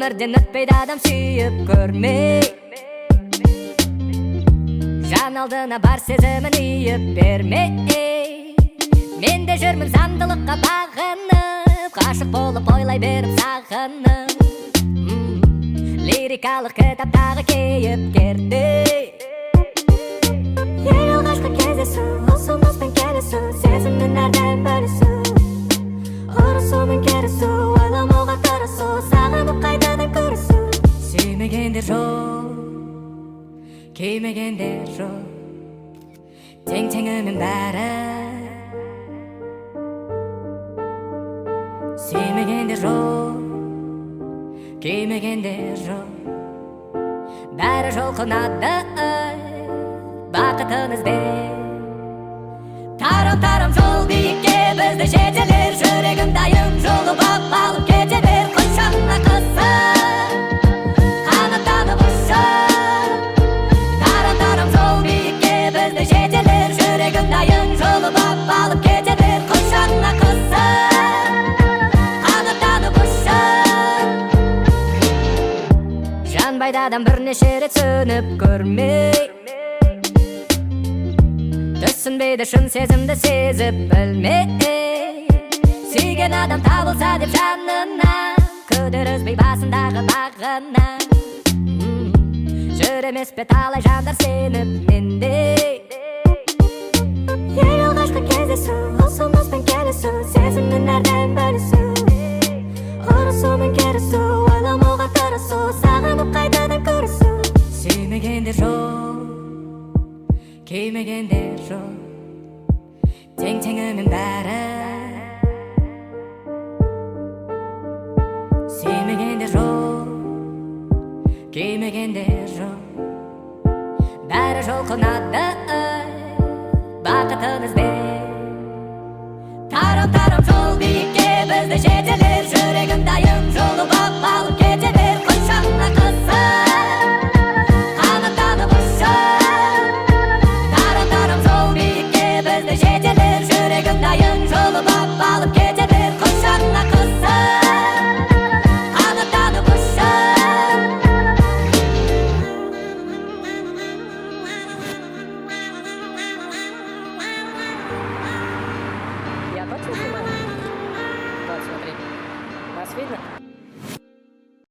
өмірден өтпейді адам сүйіп, көрмей. Жан алдына бар сезімін үйіп, бермей. Мен де жүрмін заңдылыққа бағынып, ғашық болып ойлай, беріп, сағынып. Лирикалық кітаптағы кейіпкердей. Ең алғашқы кездесу, ұсыныс пен келісу, сезіммен әрдайым бөлісу. Ұрысу мен келісу, ойламауға тырысу, сағынып қайтадан көрісу. Сүймегендер жоқ, кеймегендер жоқ, тең-теңімен бәрі. Сүймегендер жоқ, кеймегендер жоқ, бәрі жұлқынады бақытын іздеп. Тарам-тарам жол биікке бізді жетелер, жүрегім дайын жолы алып кете бер. Құшағыңа қысып, қанаттанып ұшып. Тарам-тарам жол биікке бізді жетелер, жүрегім дайын жолы алып кете бер. Құшағыңа қысып, қанаттанып ұшып. Жанбайды адам бірнеше рет сөніп, көрмей. Түсінбейді шын сезімді сезіп, білмей. Сүйген адам табылса деп жанына, күдір үзбей басындағы бағына. Жүр емес пе талай жандар сеніп мендей. Ең алғашқы кездесу, ұсыныс пен келісу, сезіммен әрдайым бөлісу. Ұрысу мен келісу, ойламауға тырысу, сағынып қайтадан көрісу. Сүймегендер жоқ, кеймегендер жоқ, тең-теңімен бәрі. Сүймегендер жоқ, кеймегендер жоқ, бәрі жұлқынады бақытын іздеп. Тарам-тарам жол биікке бізді жетелер, жүрегім дайын жолы алып кете бер. Құшағыңа қысып, қанаттанып ұшып. Тарам-тарам жол биікке бізді жетелер, жүрегім дайын жолы алып кете бер. Құшағыңа қысып, қанаттанып ұшып. Я точно снимаю? Вот, смотри. Вас видно?